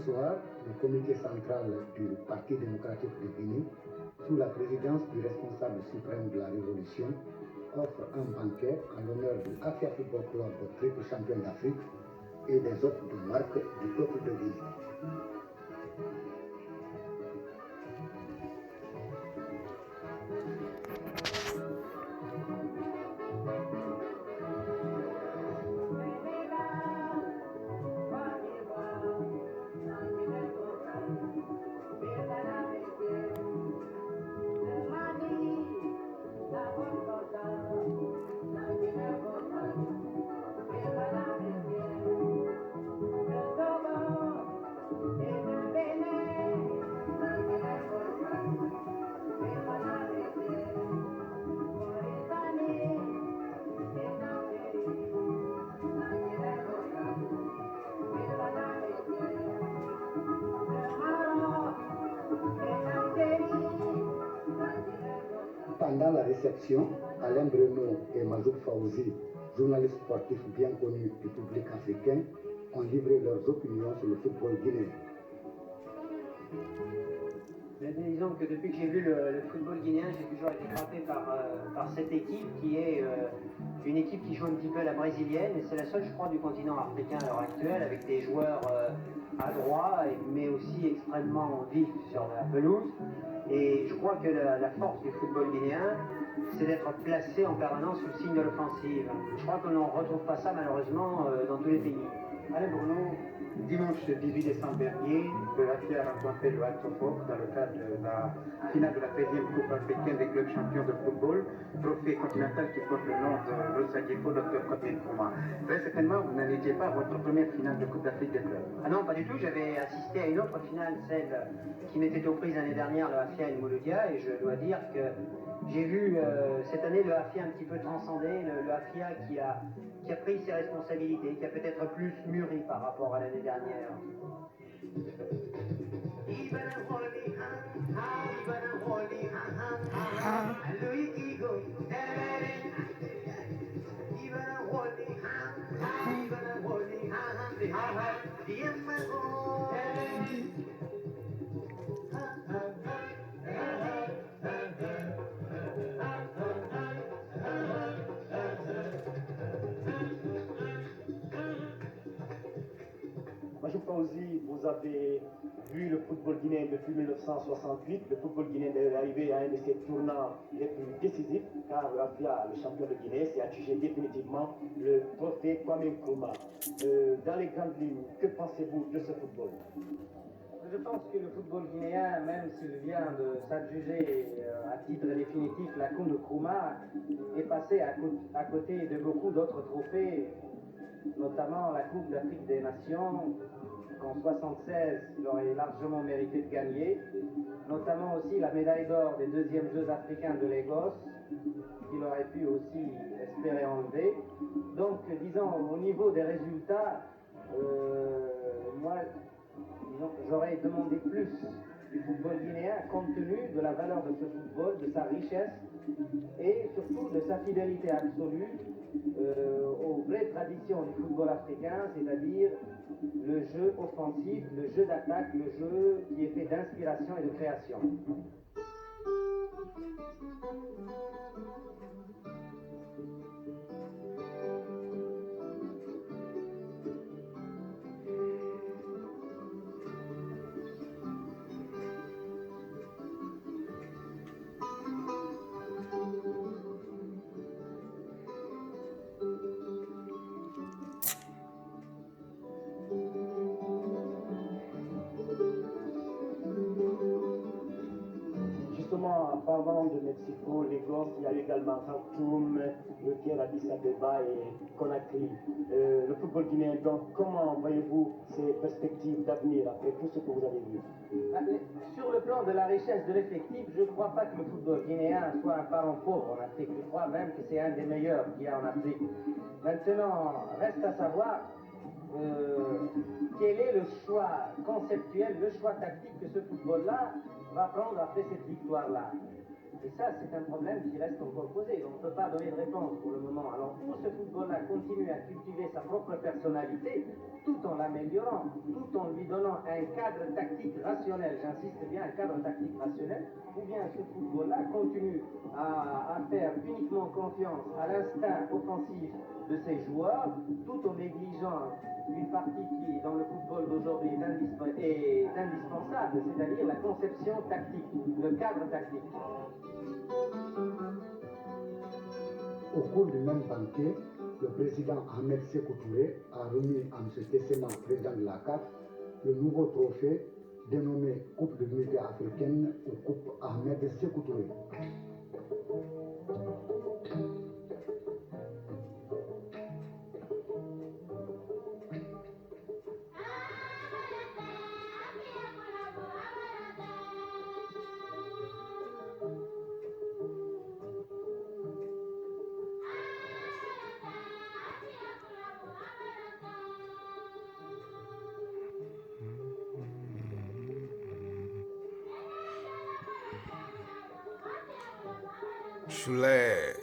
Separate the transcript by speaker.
Speaker 1: soir, le comité central du Parti démocratique de Guinée, sous la présidence du responsable suprême de la Révolution, offre un banquet en l'honneur du Afia Football Club, triple champion d'Afrique, et des hôtes de marque du peuple de Guinée. Pendant la réception, Alain Bruno et Mazouk Fawzi, journalistes sportifs bien connus du public africain, ont livré leurs opinions sur le football guinéen.
Speaker 2: Mais disons que depuis que j'ai vu le football guinéen, j'ai toujours été frappé par cette équipe qui est une équipe qui joue un petit peu à la brésilienne, et c'est la seule, je crois, du continent africain à l'heure actuelle, avec des joueurs adroits, mais aussi extrêmement vifs sur la pelouse. Et je crois que la force du football guinéen, c'est d'être placé en permanence sous le signe de l'offensive. Je crois qu'on n'en retrouve pas ça, malheureusement, dans tous les pays.
Speaker 3: Alain Bruno, dimanche 18 décembre dernier, le Afia a rencontré le Alsofo dans le cadre de la finale de la 13e Coupe africaine des clubs champions de football, trophée continental qui porte le nom de l'Osagifo Dr Kotien Kouma. Très certainement, vous n'étiez pas à votre première finale de Coupe d'Afrique des clubs.
Speaker 2: Ah non, pas du tout. J'avais assisté à une autre finale, celle qui m'était aux prises l'année dernière, le Afia et le Mouloudia, et je dois dire que j'ai vu cette année le Afia un petit peu transcender, le Afia qui a pris ses responsabilités, qui a peut-être plus mûri par rapport à l'année dernière.
Speaker 4: Majouk Fawzi, vous avez vu le football guinéen depuis 1968. Le football guinéen est arrivé à un de ses tournants les plus décisifs, car l'Afia, le champion de Guinée, s'est adjugé définitivement le trophée Kwame Nkrumah. Dans les grandes lignes, que pensez-vous de ce football?
Speaker 2: Je pense que le football guinéen, même s'il vient de s'adjuger à titre définitif la Coupe de Nkrumah, est passé à côté de beaucoup d'autres trophées, notamment la Coupe d'Afrique des Nations, qu'en 1976, il aurait largement mérité de gagner, notamment aussi la médaille d'or des deuxièmes Jeux africains de Lagos, qu'il aurait pu aussi espérer enlever. Donc, disons, au niveau des résultats, moi, j'aurais demandé plus du football guinéen compte tenu de la valeur de ce football, de sa richesse et surtout de sa fidélité absolue aux vraies traditions du football africain, c'est-à-dire le jeu offensif, le jeu d'attaque, le jeu qui est fait d'inspiration et de création.
Speaker 4: Justement, parlant de Mexico, Lagos, il y a également Khartoum, le Caire, Addis Abeba et Conakry. Le football guinéen, donc, comment voyez-vous ces perspectives d'avenir après tout ce que vous avez vu?
Speaker 2: Sur le plan de la richesse de l'effectif, je ne crois pas que le football guinéen soit un parent pauvre en Afrique. Je crois même que c'est un des meilleurs qu'il y a en Afrique. Maintenant, reste à savoir quel est le choix conceptuel, le choix tactique que ce football-là va prendre après cette victoire-là. Et ça, c'est un problème qui reste encore posé. On ne peut pas donner de réponse pour le moment. Alors, pour ce football-là continue à cultiver sa propre personnalité, tout en l'améliorant, tout en lui donnant un cadre tactique rationnel, j'insiste bien, un cadre tactique rationnel, ou bien ce football-là continue à faire uniquement confiance à l'instinct offensif de ses joueurs, tout en négligeant une partie qui, dans le football d'aujourd'hui, est indispensable, c'est-à-dire la conception tactique, le cadre tactique.
Speaker 1: Au cours du même banquet, le président Ahmed Sékou Touré a remis à M. Tessema, président de la CAF, le nouveau trophée dénommé Coupe de l'unité africaine ou Coupe Ahmed Sékou Touré.
Speaker 5: Choulé.